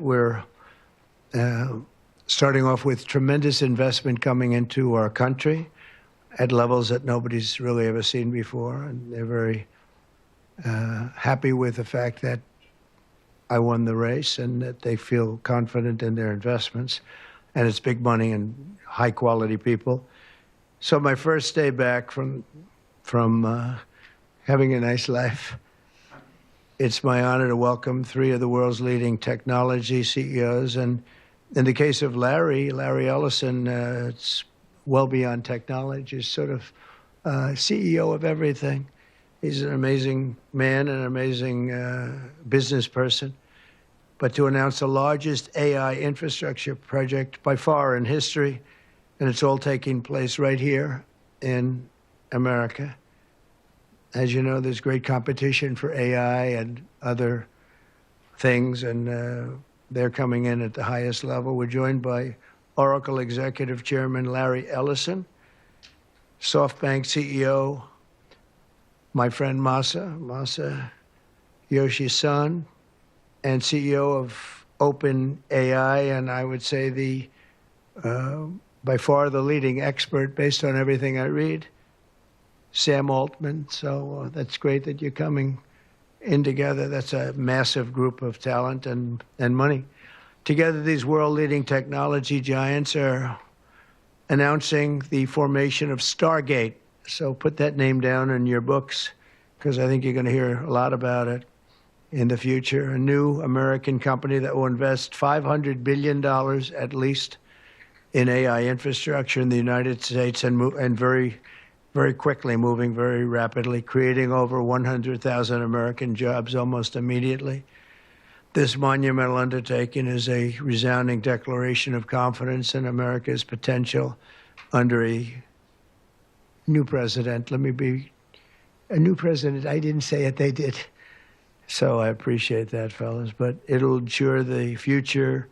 we're starting off with tremendous investment coming into our country at levels that nobody's really ever seen before. And they're very happy with the fact that I won the race and that they feel confident in their investments. And it's big money and high-quality people. So my first day back from having a nice life, it's my honor to welcome 3 of the world's leading technology CEOs. And in the case of Larry Ellison, it's well beyond technology. He's sort of CEO of everything. He's an amazing man, an amazing business person. But to announce the largest AI infrastructure project by far in history, and it's all taking place right here in America. As you know, there's great competition for AI and other things, and they're coming in at the highest level. We're joined by Oracle Executive Chairman Larry Ellison, Softbank CEO, my friend Masa Yoshi-san, and CEO of OpenAI, and I would say by far the leading expert based on everything I read, Sam Altman. So that's great that you're coming in together. That's a massive group of talent and money. Together, these world-leading technology giants are announcing the formation of Stargate. So put that name down in your books, because I think you're going to hear a lot about it in the future. A new American company that will invest $500 billion at least in AI infrastructure in the United States, and very, very quickly, moving very rapidly, creating over 100,000 American jobs almost immediately. This monumental undertaking is a resounding declaration of confidence in America's potential under a new president. Let me be a new president. I didn't say it, they did. So I appreciate that, fellas. But it'll ensure the future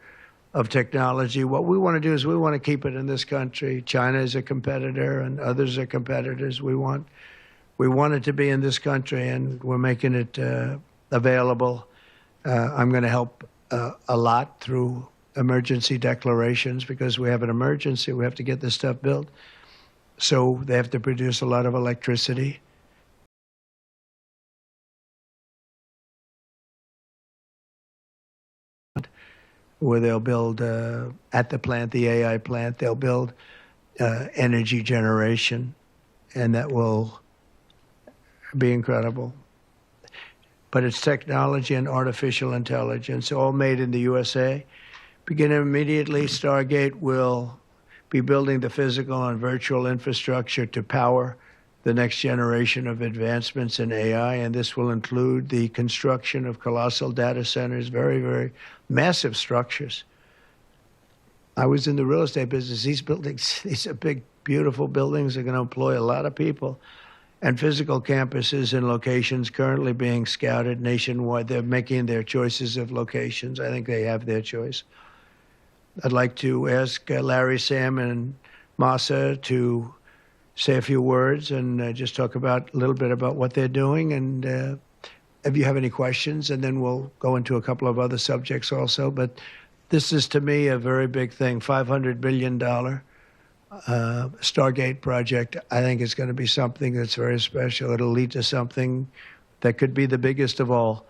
of technology. What we want to do is we want to keep it in this country. China is a competitor and others are competitors. We want it to be in this country, and we're making it available. I'm going to help a lot through emergency declarations, because we have an emergency. We have to get this stuff built. So they have to produce a lot of electricity. Where they'll build, at the plant, the AI plant, they'll build energy generation, and that will be incredible. But it's technology and artificial intelligence, all made in the USA. Beginning immediately, Stargate will be building the physical and virtual infrastructure to power the next generation of advancements in AI, and this will include the construction of colossal data centers, very, very massive structures. I was in the real estate business. These buildings, these are big, beautiful buildings. They're going to employ a lot of people. And physical campuses in locations currently being scouted nationwide. They're making their choices of locations. I think they have their choice. I'd like to ask Larry, Sam, and Masa to say a few words and just talk a little bit about what they're doing, and if you have any questions, and then we'll go into a couple of other subjects also. But this is, to me, a very big thing. $500 billion Stargate project. I think it's going to be something that's very special. It'll lead to something that could be the biggest of all.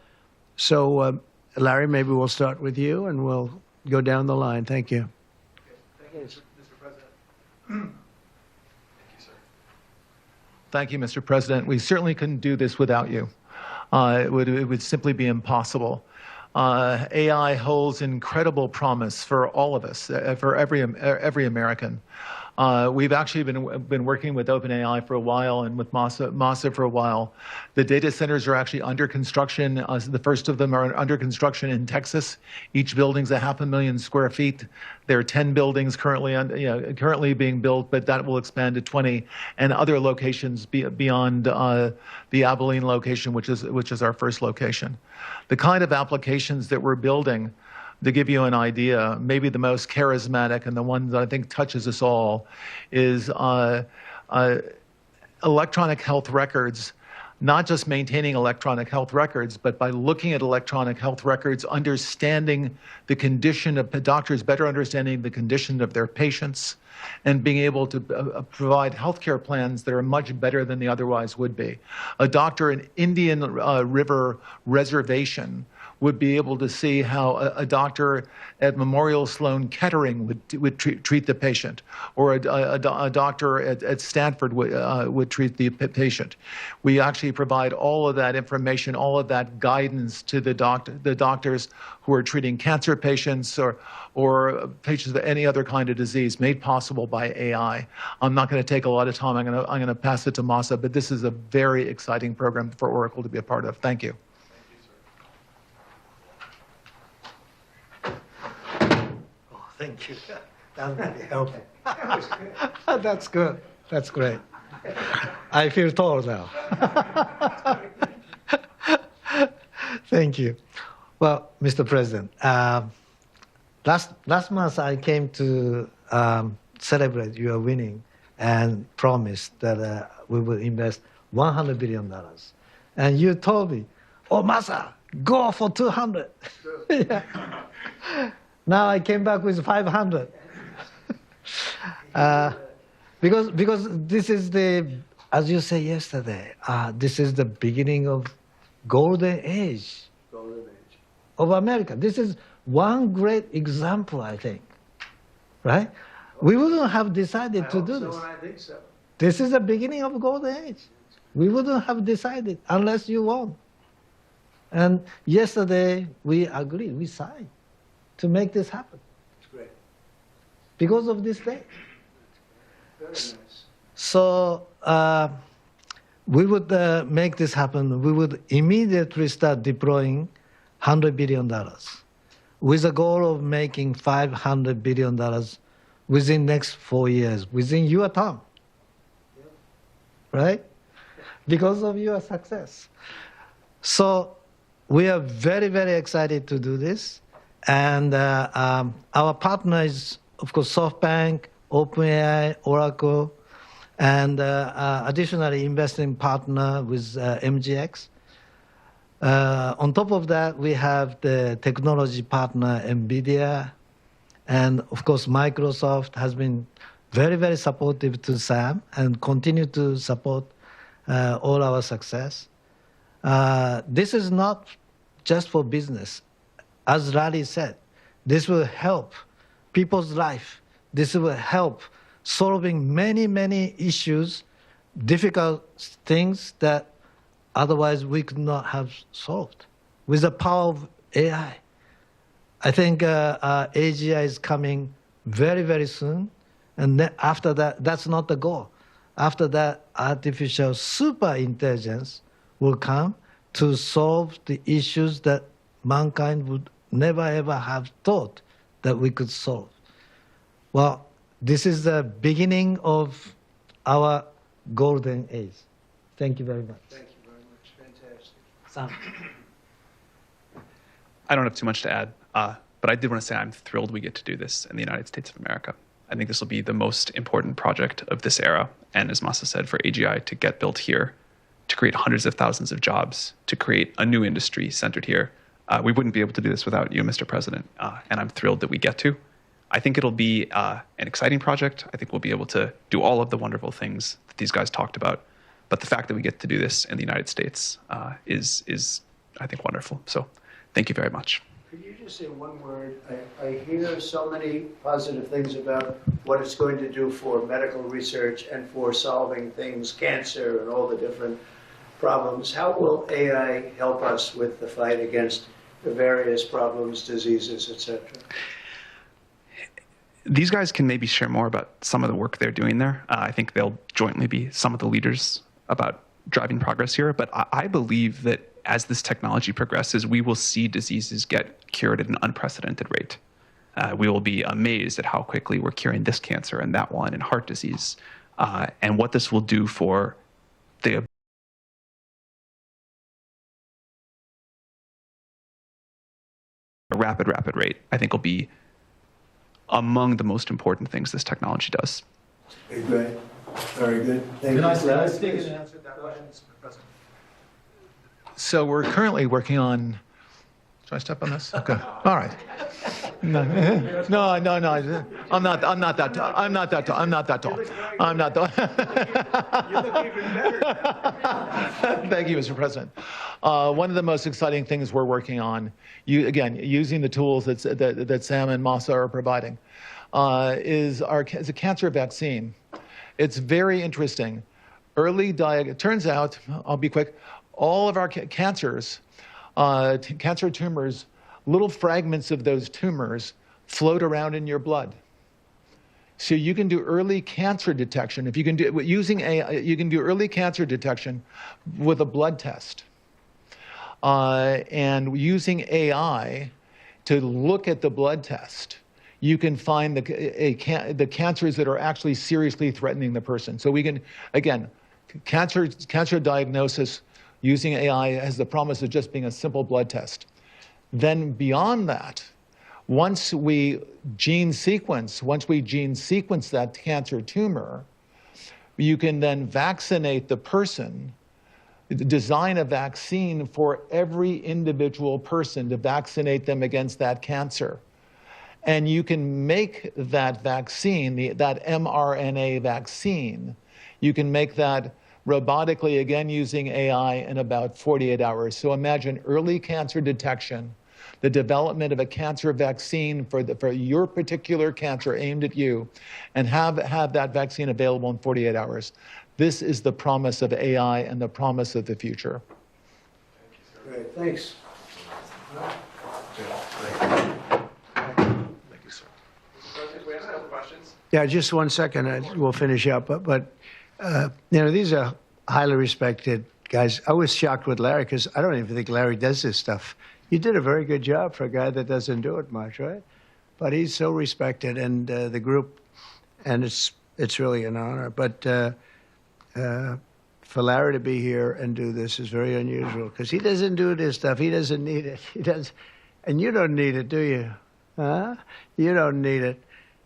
So, Larry, maybe we'll start with you, and we'll go down the line. Thank you. Thank you, Mr. President. Thank you, Mr. President. We certainly couldn't do this without you. It would simply be impossible. AI holds incredible promise for all of us, for every American. We've actually been working with OpenAI for a while and with Masa for a while. The data centers are actually under construction. The first of them are under construction in Texas. Each building's 500,000 square feet. There are 10 buildings currently being built, but that will expand to 20, and other locations beyond the Abilene location, which is our first location. The kind of applications that we're building, to give you an idea, maybe the most charismatic and the one that I think touches us all is electronic health records not just maintaining electronic health records, but by looking at electronic health records, understanding the condition of doctors, better understanding the condition of their patients, and being able to provide healthcare plans that are much better than they otherwise would be. A doctor in Indian River Reservation would be able to see how a doctor at Memorial Sloan Kettering would treat the patient, or a doctor at Stanford would treat the patient. We actually provide all of that information, all of that guidance to the doctors who are treating cancer patients or patients with any other kind of disease, made possible by AI. I'm not going to take a lot of time. I'm going to pass it to Masa, but this is a very exciting program for Oracle to be a part of. Thank you. Thank you. That really helped. That's good. That's great. I feel tall now. Thank you. Well, Mr. President, last month I came to celebrate your winning and promised that we will invest $100 billion. And you told me, oh, Masa, go for 200. Yeah. Now I came back with 500. Because this is as you said yesterday, this is the beginning of golden age of America. This is one great example, I think, right? We wouldn't have decided to do this. I think so. This is the beginning of golden age. We wouldn't have decided unless you won. And yesterday we agreed, we signed to make this happen. It's great. Because of this day. Very nice. So we would make this happen. We would immediately start deploying $100 billion with a goal of making $500 billion within next 4 years, within your term. Yeah. Right? Because of your success. So we are very, very excited to do this. And our partner is, of course, Softbank, OpenAI, Oracle, and additionally investing partner with MGX. On top of that, we have the technology partner, NVIDIA, and of course, Microsoft has been very, very supportive to SAM and continue to support all our success. This is not just for business. As Larry said, this will help people's life. This will help solving many, many issues, difficult things that otherwise we could not have solved with the power of AI. I think AGI is coming very, very soon. And after that, that's not the goal. After that, artificial super intelligence will come to solve the issues that mankind would never ever have thought that we could solve. Well, this is the beginning of our golden age. Thank you very much. Thank you very much. Fantastic. Sam. I don't have too much to add, but I did want to say I'm thrilled we get to do this in the United States of America. I think this will be the most important project of this era. And as Masa said, for AGI to get built here, to create hundreds of thousands of jobs, to create a new industry centered here, we wouldn't be able to do this without you, Mr. President. And I'm thrilled that we get to. I think it'll be an exciting project. I think we'll be able to do all of the wonderful things that these guys talked about. But the fact that we get to do this in the United States is, I think, wonderful. So thank you very much. Could you just say one word? I hear so many positive things about what it's going to do for medical research and for solving things, cancer and all the different problems. How will AI help us with the fight against the various problems, diseases, etc.? These guys can maybe share more about some of the work they're doing there. I think they'll jointly be some of the leaders about driving progress here. But I believe that as this technology progresses, we will see diseases get cured at an unprecedented rate. We will be amazed at how quickly we're curing this cancer and that one and heart disease, and what this will do for the rapid rate, I think will be among the most important things this technology does. Very good. Very good. Thank you. Can I speak and answer that question, Mr. President? So we're currently working on. Should I step on this? Okay. All right. No. I'm not. I'm not that tall. I'm not that tall. I'm not that tall. I'm not. You look even better. Thank you, Mr. President. One of the most exciting things we're working on, using the tools that Sam and Masa are providing, is a cancer vaccine. It's very interesting. It turns out, I'll be quick, all of our cancers, cancer tumors, little fragments of those tumors float around in your blood. So you can do early cancer detection. If you can do using AI, you can do early cancer detection with a blood test. And using AI to look at the blood test, you can find the cancers that are actually seriously threatening the person. So we can, again, cancer diagnosis using AI has the promise of just being a simple blood test. Then beyond that, once we gene sequence that cancer tumor, you can then vaccinate the person, design a vaccine for every individual person to vaccinate them against that cancer. And you can make that vaccine, that mRNA vaccine, you can make that robotically, again using AI, in about 48 hours. So imagine early cancer detection, the development of a cancer vaccine for your particular cancer aimed at you, and have that vaccine available in 48 hours. This is the promise of AI and the promise of the future. Great, thanks. Thank you, sir. We have a couple questions. Yeah, just 1 second. We'll finish up. But these are highly respected guys. I was shocked with Larry because I don't even think Larry does this stuff. You did a very good job for a guy that doesn't do it much, right? But he's so respected, and the group, and it's really an honor. But for Larry to be here and do this is very unusual because he doesn't do this stuff. He doesn't need it. He does, and you don't need it, do you? Huh? You don't need it.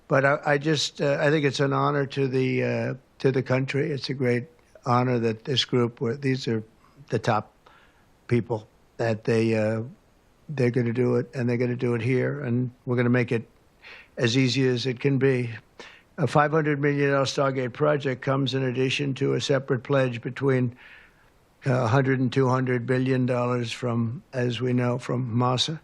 But I think it's an honor to the country. It's a great honor that this group, these are the top people, that they're going to do it, and they're going to do it here, and we're going to make it as easy as it can be. A $500 million Stargate project comes in addition to a separate pledge between $100 and $200 billion from, as we know, from Masa,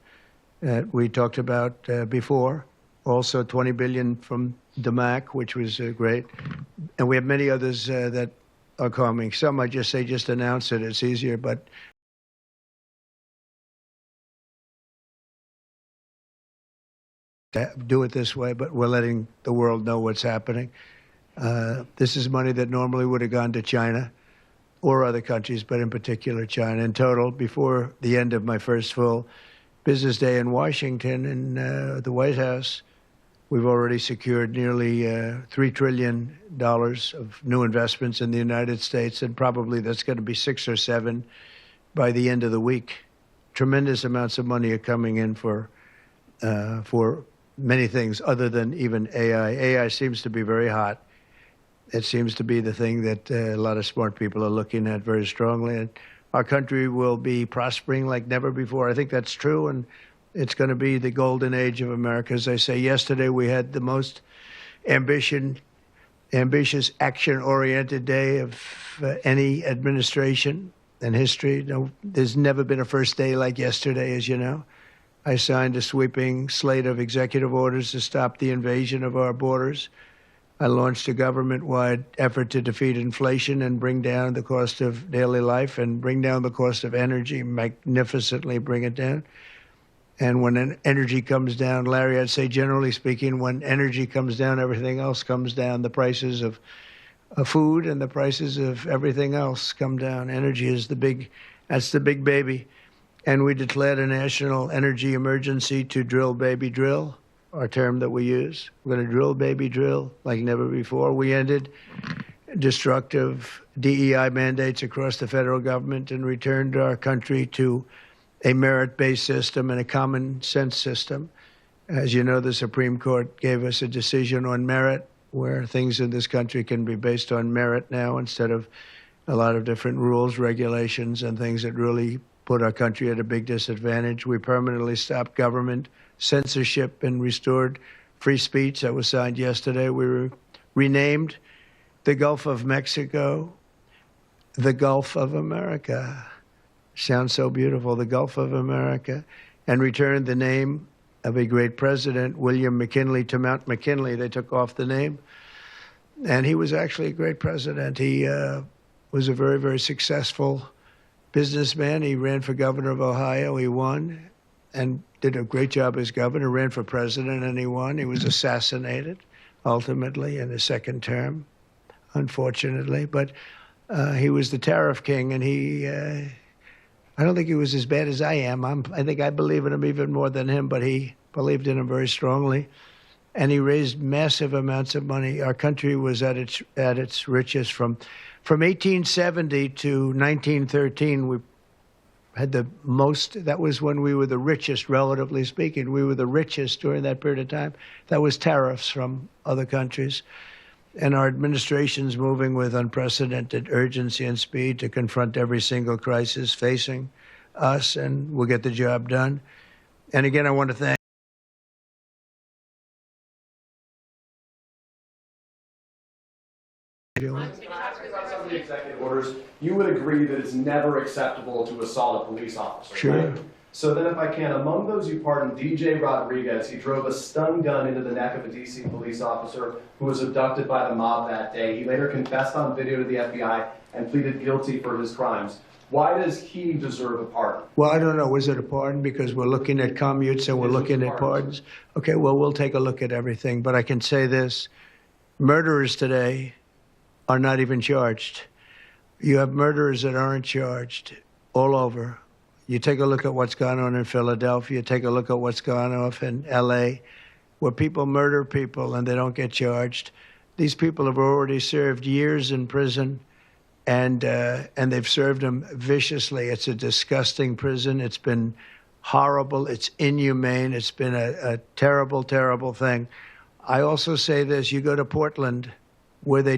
that we talked about before. Also $20 billion from DMAC, which was great. And we have many others that are coming. Some I just say, just announce it. It's easier, but do it this way, but we're letting the world know what's happening. This is money that normally would have gone to China or other countries, but in particular China. In total, before the end of my first full business day in Washington in the White House, we've already secured nearly $3 trillion of new investments in the United States, and probably that's going to be 6 or 7 by the end of the week. Tremendous amounts of money are coming in for many things other than even AI. AI seems to be very hot. It seems to be the thing that a lot of smart people are looking at very strongly. And our country will be prospering like never before. I think that's true, and it's going to be the golden age of America. As I say, yesterday we had the most ambitious, action-oriented day of any administration in history. No, there's never been a first day like yesterday, as you know. I signed a sweeping slate of executive orders to stop the invasion of our borders. I launched a government-wide effort to defeat inflation and bring down the cost of daily life and bring down the cost of energy, magnificently bring it down. And when energy comes down, Larry, I'd say generally speaking, when energy comes down, everything else comes down. The prices of food and the prices of everything else come down. Energy is that's the big baby. And we declared a national energy emergency to drill, baby, drill, our term that we use. We're going to drill, baby, drill like never before. We ended destructive DEI mandates across the federal government and returned our country to a merit-based system and a common sense system. As you know, the Supreme Court gave us a decision on merit, where things in this country can be based on merit now instead of a lot of different rules, regulations, and things that really put our country at a big disadvantage. We permanently stopped government censorship and restored free speech. That was signed yesterday. We renamed the Gulf of Mexico the Gulf of America. Sounds so beautiful, the Gulf of America. And returned the name of a great president, William McKinley, to Mount McKinley. They took off the name. And he was actually a great president. He was a very, very successful businessman. He ran for governor of Ohio. He won and did a great job as governor, ran for president, and he won. He was assassinated, ultimately, in his second term, unfortunately. But he was the tariff king, and I don't think he was as bad as I am. I think I believe in him even more than him, but he believed in him very strongly. And he raised massive amounts of money. Our country was at its richest from 1870 to 1913. We had the most. That was when we were the richest, relatively speaking. We were the richest during that period of time. That was tariffs from other countries. And our administration's moving with unprecedented urgency and speed to confront every single crisis facing us, and we'll get the job done. And again, I want to thank some of the executive orders, you would agree that it's never acceptable to assault a police officer. Sure. Right? So then if I can, among those you pardoned DJ Rodriguez. He drove a stun gun into the neck of a DC police officer who was abducted by the mob that day. He later confessed on video to the FBI and pleaded guilty for his crimes. Why does he deserve a pardon? Well, I don't know. Was it a pardon? Because we're looking at commutes and we're looking at pardons. Okay, well, we'll take a look at everything. But I can say this. Murderers today are not even charged. You have murderers that aren't charged all over. You take a look at what's gone on in Philadelphia, take a look at what's gone on in LA, where people murder people and they don't get charged. These people have already served years in prison, and they've served them viciously. It's a disgusting prison. It's been horrible. It's inhumane. It's been a terrible, terrible thing. I also say this, you go to Portland, where they